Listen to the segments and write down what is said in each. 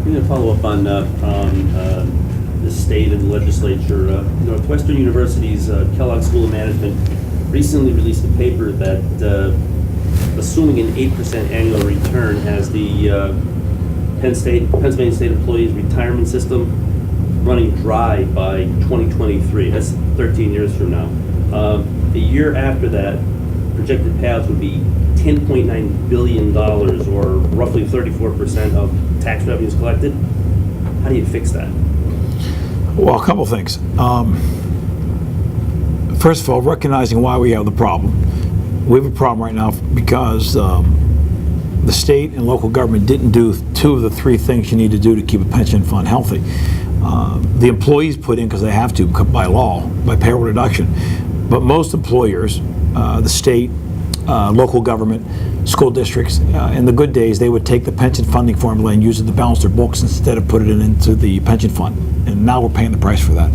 I'm going to follow up on the state and legislature. Northwestern University's Kellogg School of Management recently released a paper that, assuming an 8% annual return, has the Pennsylvania State Employees Retirement System running dry by 2023. That's 13 years from now. The year after that, projected payouts would be $10.9 billion, or roughly 34% of tax revenues collected. How do you fix that? Well, a couple things. First of all, recognizing why we have the problem. We have a problem right now because the state and local government didn't do two of the three things you need to do to keep a pension fund healthy. The employees put in because they have to by law, by payroll deduction. But most employers, the state, local government, school districts, in the good days, they would take the pension funding formula and use it to balance their books instead of putting it into the pension fund. And now we're paying the price for that.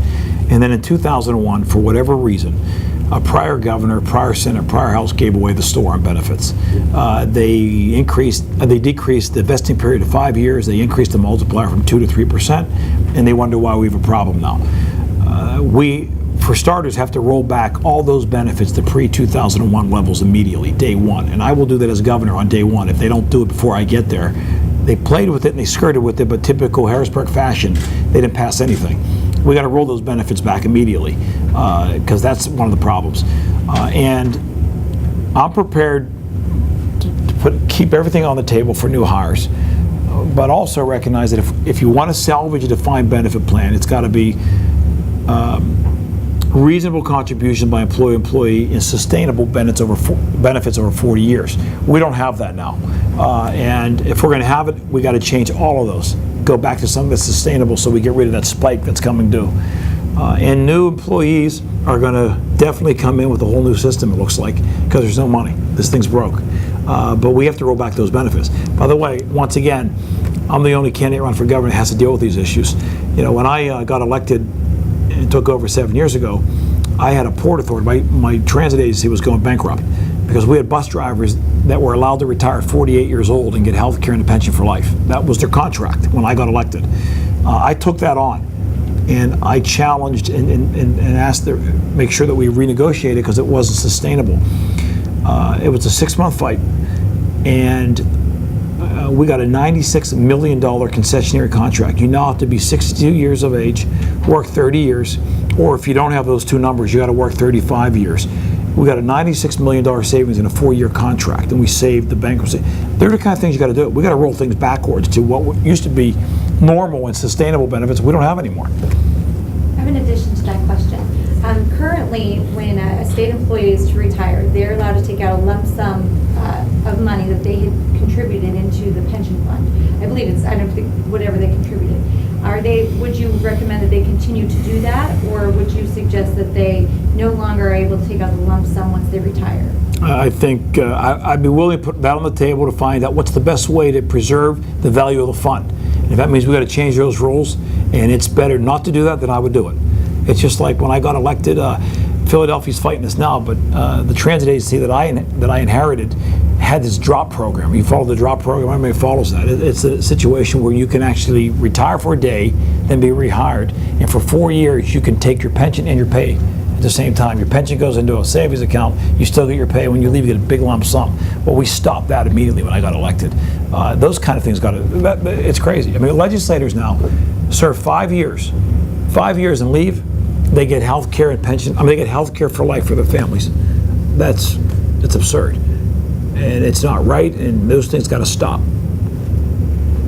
And then in 2001, for whatever reason, a prior governor, prior Senate, prior House gave away the store on benefits. They decreased the vesting period to 5 years. They increased the multiplier from 2 to 3%, and they wonder why we have a problem now. We, for starters, have to roll back all those benefits to pre-2001 levels immediately, day one. And I will do that as governor on day one if they don't do it before I get there. They played with it and they skirted with it, but typical Harrisburg fashion, they didn't pass anything. We got to roll those benefits back immediately because that's one of the problems. And I'm prepared to keep everything on the table for new hires, but also recognize that if you want to salvage a defined benefit plan, it's got to be reasonable contribution by employee and sustainable benefits over 40 years. We don't have that now. And if we're going to have it, we got to change all of those. Go back to something that's sustainable so we get rid of that spike that's coming due. And new employees are going to definitely come in with a whole new system, it looks like, because there's no money. This thing's broke. But we have to roll back those benefits. By the way, once again, I'm the only candidate running for governor that has to deal with these issues. You know, when I got elected, it took over 7 years ago, I had a port authority. My transit agency was going bankrupt because we had bus drivers that were allowed to retire at 48 years old and get health care and a pension for life. That was their contract when I got elected. I took that on, and I challenged and asked to make sure that we renegotiated because it wasn't sustainable. It was a 6-month fight, and we got a $96 million concessionary contract. You now have to be 62 years of age, work 30 years, or if you don't have those two numbers, you got to work 35 years. We got a $96 million savings in a 4-year contract, and we saved the bankruptcy. They're the kind of things you got to do. We got to roll things backwards to what used to be normal and sustainable benefits we don't have anymore. I have an addition to that question. Currently, when a state employee is to retire, they're allowed to take out a lump sum of money that they had contributed into the pension fund. I believe it's, I don't think, whatever they contributed. Would you recommend that they continue to do that, or would you suggest that they no longer are able to take out the lump sum once they retire? I think I'd be willing to put that on the table to find out what's the best way to preserve the value of the fund. And if that means we got to change those rules, and it's better not to do that, then I would do it. It's just like when I got elected, Philadelphia's fighting this now, but the transit agency that I inherited had this drop program. You follow the drop program, everybody follows that. It's a situation where you can actually retire for a day, then be rehired, and for 4 years you can take your pension and your pay at the same time. Your pension goes into a savings account, you still get your pay. When you leave, you get a big lump sum. Well, we stopped that immediately when I got elected. Those kind of things it's crazy. I mean, legislators now serve 5 years and leave. They get health care and pension. They get health care for life for their families. It's absurd. And it's not right, and those things got to stop.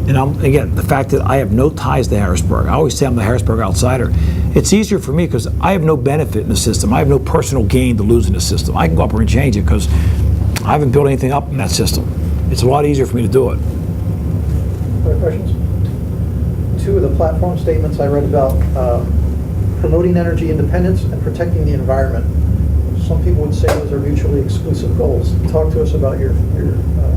And again, the fact that I have no ties to Harrisburg, I always say I'm the Harrisburg outsider. It's easier for me because I have no benefit in the system. I have no personal gain to lose in the system. I can go up there and change it because I haven't built anything up in that system. It's a lot easier for me to do it. Other questions? 2 of the platform statements I read about promoting energy independence and protecting the environment. Some people would say those are mutually exclusive goals. Talk to us about your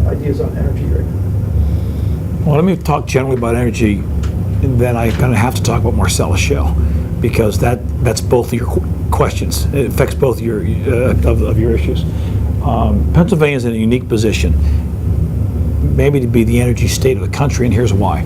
ideas on energy right now. Well, let me talk generally about energy, and then I'm going to have to talk about Marcellus Shale, because that's both of your questions. It affects both of your issues. Pennsylvania is in a unique position, maybe to be the energy state of the country, and here's why.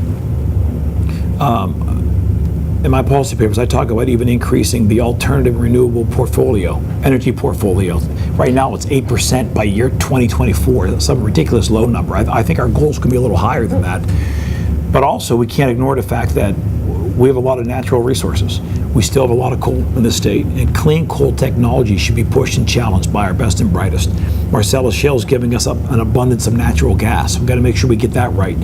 in my policy papers, I talk about even increasing the alternative renewable portfolio, energy portfolio. Right now, it's 8% by year 2024. That's some ridiculous low number. I think our goals can be a little higher than that. But also, we can't ignore the fact that we have a lot of natural resources. We still have a lot of coal in the state, and clean coal technology should be pushed and challenged by our best and brightest. Marcellus Shale is giving us an abundance of natural gas. We've got to make sure we get that right.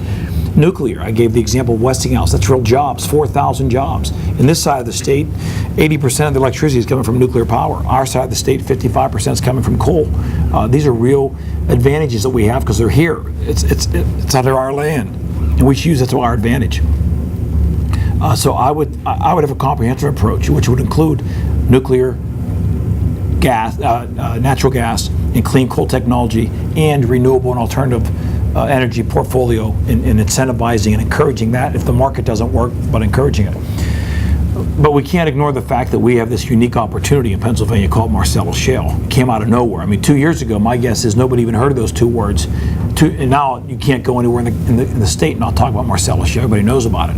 Nuclear, I gave the example of Westinghouse. That's real jobs, 4,000 jobs. In this side of the state, 80% of the electricity is coming from nuclear power. Our side of the state, 55% is coming from coal. These are real advantages that we have because they're here. It's under our land, and we should use it to our advantage. So I would have a comprehensive approach, which would include nuclear, gas, natural gas, and clean coal technology, and renewable and alternative energy portfolio, and incentivizing and encouraging that if the market doesn't work, but encouraging it. But we can't ignore the fact that we have this unique opportunity in Pennsylvania called Marcellus Shale. It came out of nowhere. I mean, 2 years ago, my guess is nobody even heard of those two words. And now you can't go anywhere in the state and not talk about Marcellus Shale. Everybody knows about it.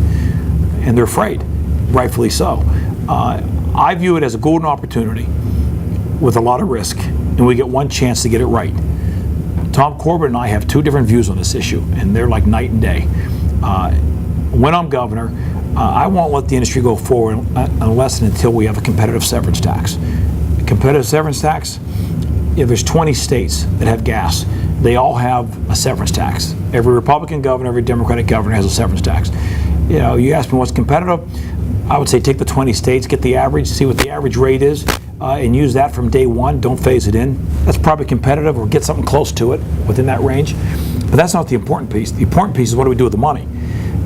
And they're afraid, rightfully so. I view it as a golden opportunity with a lot of risk, and we get one chance to get it right. Tom Corbett and I have two different views on this issue, and they're like night and day. When I'm governor, I won't let the industry go forward unless and until we have a competitive severance tax. A competitive severance tax, there's 20 states that have gas. They all have a severance tax. Every Republican governor, every Democratic governor has a severance tax. You know, you ask me what's competitive, I would say take the 20 states, get the average, see what the average rate is, and use that from day one. Don't phase it in. That's probably competitive, or get something close to it within that range. But that's not the important piece. The important piece is what do we do with the money?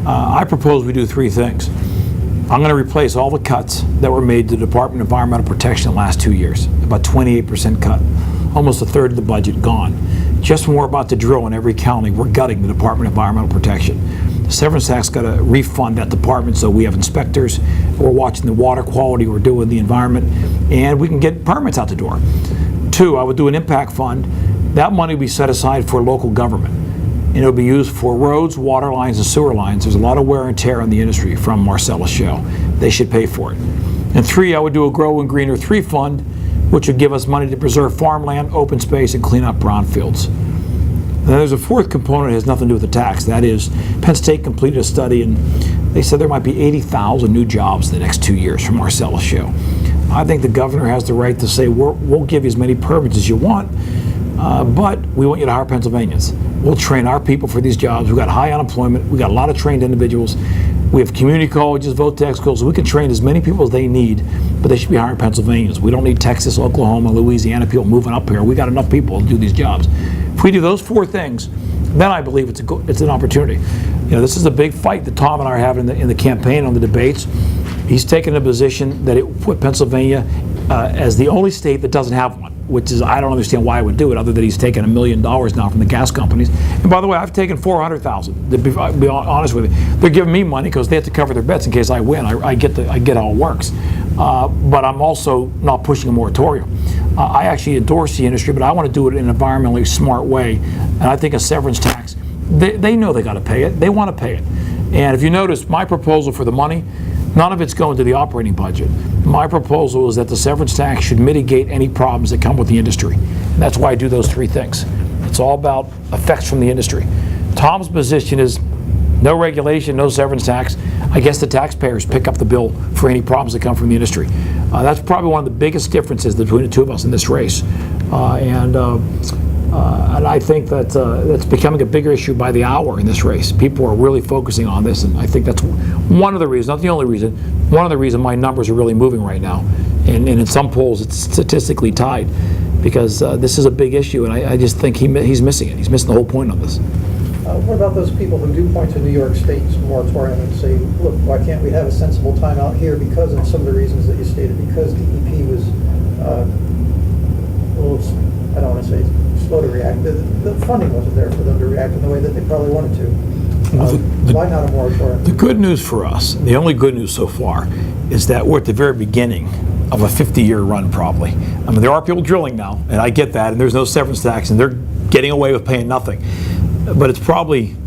I propose we do three things. I'm going to replace all the cuts that were made to the Department of Environmental Protection in the last 2 years. About 28% cut. Almost a third of the budget gone. Just when we're about to drill in every county, we're gutting the Department of Environmental Protection. The severance tax got to refund that department, so we have inspectors, we're watching the water quality, we're doing the environment, and we can get permits out the door. Two, I would do an impact fund. That money would be set aside for local government, and it would be used for roads, water lines, and sewer lines. There's a lot of wear and tear on the industry from Marcellus Shale. They should pay for it. And three, I would do a Grow and Greener 3 fund, which would give us money to preserve farmland, open space, and clean up brownfields. And then there's a fourth component that has nothing to do with the tax. That is, Penn State completed a study, and they said there might be 80,000 new jobs in the next 2 years from Marcellus Shale. I think the governor has the right to say, we'll give you as many permits as you want, but we want you to hire Pennsylvanians. We'll train our people for these jobs. We've got high unemployment. We've got a lot of trained individuals. We have community colleges, vote tech schools, so we can train as many people as they need, but they should be hiring Pennsylvanians. We don't need Texas, Oklahoma, Louisiana people moving up here. We got enough people to do these jobs. If we do those four things, then I believe it's an opportunity. You know, this is a big fight that Tom and I are having in the campaign on the debates. He's taken a position that it put Pennsylvania as the only state that doesn't have one, which is, I don't understand why I would do it, other than he's taken $1 million now from the gas companies. And by the way, I've taken $400,000. To be honest with you, they're giving me money because they have to cover their bets in case I win. I get how it works. But I'm also not pushing a moratorium. I actually endorse the industry, but I want to do it in an environmentally smart way. And I think a severance tax, they know they got to pay it. They want to pay it. And if you notice, my proposal for the money, none of it's going to the operating budget. My proposal is that the severance tax should mitigate any problems that come with the industry. And that's why I do those three things. It's all about effects from the industry. Tom's position is no regulation, no severance tax. I guess the taxpayers pick up the bill for any problems that come from the industry. That's probably one of the biggest differences between the two of us in this race. And I think that that's becoming a bigger issue by the hour in this race. People are really focusing on this, and I think that's one of the reasons, not the only reason, one of the reasons my numbers are really moving right now. And in some polls, it's statistically tied, because this is a big issue, and I just think he's missing it. He's missing the whole point of this. What about those people who do point to New York State's moratorium and say, look, why can't we have a sensible time out here because of some of the reasons that you stated, because DEP was a little, I don't want to say slow to react, the funding wasn't there for them to react in the way that they probably wanted to. Why not a moratorium? The good news for us, the only good news so far, is that we're at the very beginning of a 50-year run probably. I mean, there are people drilling now, and I get that, and there's no severance tax, and they're getting away with paying nothing. But it's probably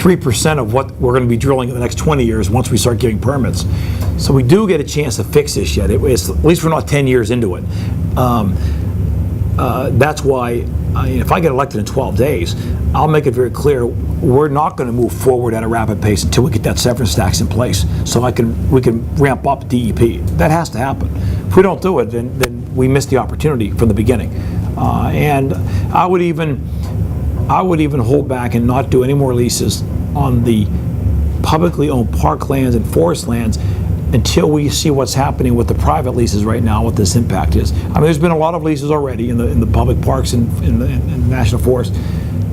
3% of what we're going to be drilling in the next 20 years once we start giving permits. So we do get a chance to fix this yet. At least we're not 10 years into it. That's why if I get elected in 12 days, I'll make it very clear we're not going to move forward at a rapid pace until we get that severance tax in place, so we can ramp up DEP. That has to happen. If we don't do it, then we miss the opportunity from the beginning. And I would even hold back and not do any more leases on the publicly owned parklands and forest lands until we see what's happening with the private leases right now, what this impact is. I mean, there's been a lot of leases already in the public parks and in the national forest.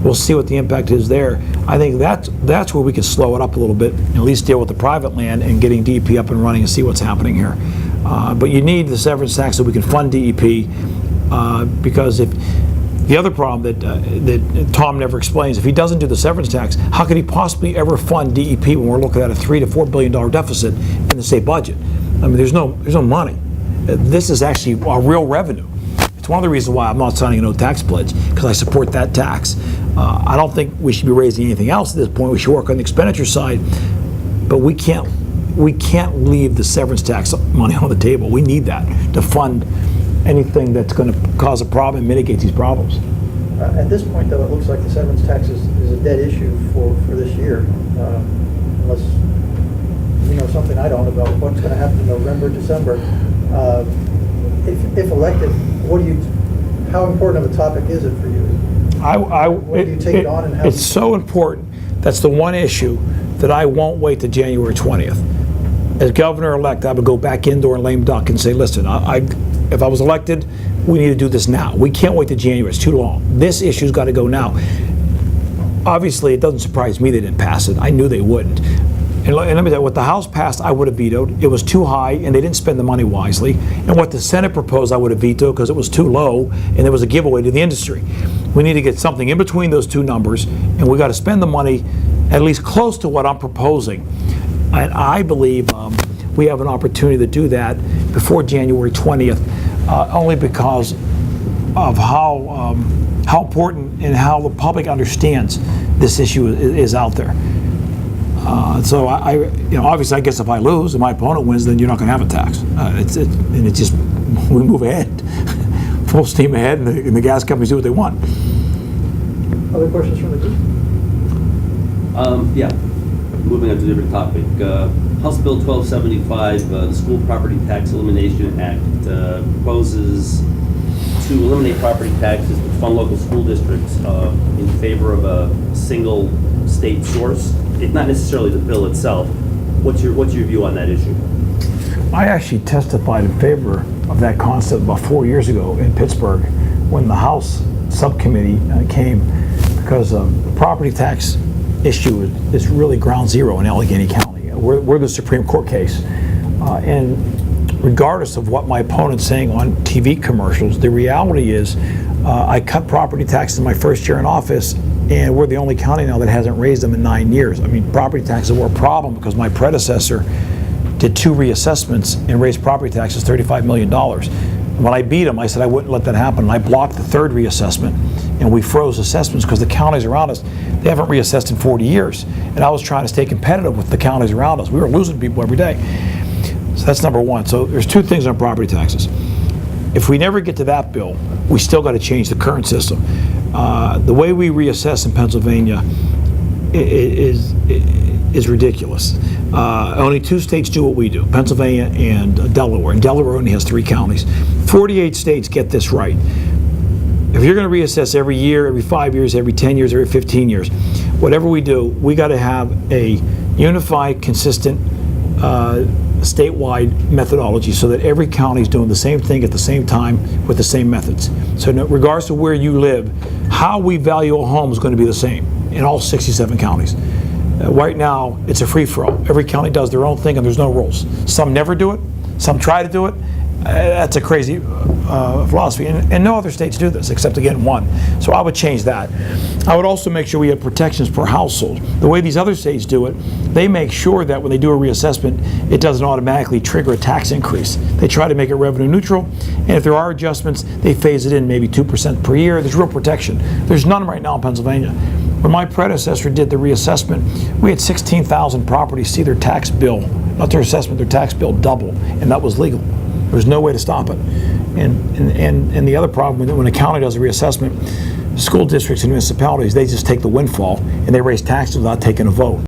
We'll see what the impact is there. I think that's where we can slow it up a little bit, and at least deal with the private land and getting DEP up and running and see what's happening here. But you need the severance tax so we can fund DEP, because if the other problem that Tom never explains, if he doesn't do the severance tax, how could he possibly ever fund DEP when we're looking at a $3 to $4 billion deficit in the state budget? I mean, there's no money. This is actually a real revenue. It's one of the reasons why I'm not signing a no tax pledge, because I support that tax. I don't think we should be raising anything else at this point. We should work on the expenditure side, but we can't leave the severance tax money on the table. We need that to fund anything that's going to cause a problem and mitigate these problems. At this point, though, it looks like the severance tax is a dead issue for this year, unless you know something I don't about what's going to happen in November, December. If elected, how important of a topic is it for you? When do you take it on and how? It's so important. That's the one issue that I won't wait to January 20th. As governor-elect, I would go back indoor in lame duck and say, listen, if I was elected, we need to do this now. We can't wait to January. It's too long. This issue's got to go now. Obviously, it doesn't surprise me they didn't pass it. I knew they wouldn't. And let me tell you, what the House passed, I would have vetoed. It was too high, and they didn't spend the money wisely. And what the Senate proposed, I would have vetoed because it was too low, and it was a giveaway to the industry. We need to get something in between those two numbers, and we got to spend the money at least close to what I'm proposing. And I believe we have an opportunity to do that before January 20th, only because of how important and how the public understands this issue is out there. So obviously, I guess if I lose and my opponent wins, then you're not going to have a tax. We move ahead, full steam ahead, and the gas companies do what they want. Other questions from the group? Yeah. Moving on to a different topic. House Bill 1275, the School Property Tax Elimination Act, proposes to eliminate property taxes to fund local school districts in favor of a single state source. It's not necessarily the bill itself. What's your view on that issue? I actually testified in favor of that concept about 4 years ago in Pittsburgh when the House subcommittee came, because the property tax issue is really ground zero in Allegheny County. We're the Supreme Court case. And regardless of what my opponent's saying on TV commercials, the reality is I cut property taxes in my first year in office, and we're the only county now that hasn't raised them in 9 years. I mean, property taxes were a problem because my predecessor did 2 reassessments and raised property taxes $35 million. When I beat him, I said I wouldn't let that happen. And I blocked the 3rd reassessment, and we froze assessments because the counties around us, they haven't reassessed in 40 years. And I was trying to stay competitive with the counties around us. We were losing people every day. So that's number one. So there's 2 things on property taxes. If we never get to that bill, we still got to change the current system. The way we reassess in Pennsylvania is ridiculous. Only 2 states do what we do, Pennsylvania and Delaware. And Delaware only has 3 counties. 48 states get this right. If you're going to reassess every year, every 5 years, every 10 years, every 15 years, whatever we do, we got to have a unified, consistent, statewide methodology so that every county is doing the same thing at the same time with the same methods. So regardless of where you live, how we value a home is going to be the same in all 67 counties. Right now, it's a free-for-all. Every county does their own thing and there's no rules. Some never do it, some try to do it. That's a crazy philosophy, and no other states do this except, again, 1. So I would change that. I would also make sure we have protections per household. The way these other states do it, they make sure that when they do a reassessment, it doesn't automatically trigger a tax increase. They try to make it revenue neutral, and if there are adjustments, they phase it in maybe 2% per year. There's real protection. There's none right now in Pennsylvania. When my predecessor did the reassessment, we had 16,000 properties see their tax bill, not their assessment, their tax bill double, and that was legal. There was no way to stop it. And the other problem, when a county does a reassessment, school districts and municipalities, they just take the windfall and they raise taxes without taking a vote.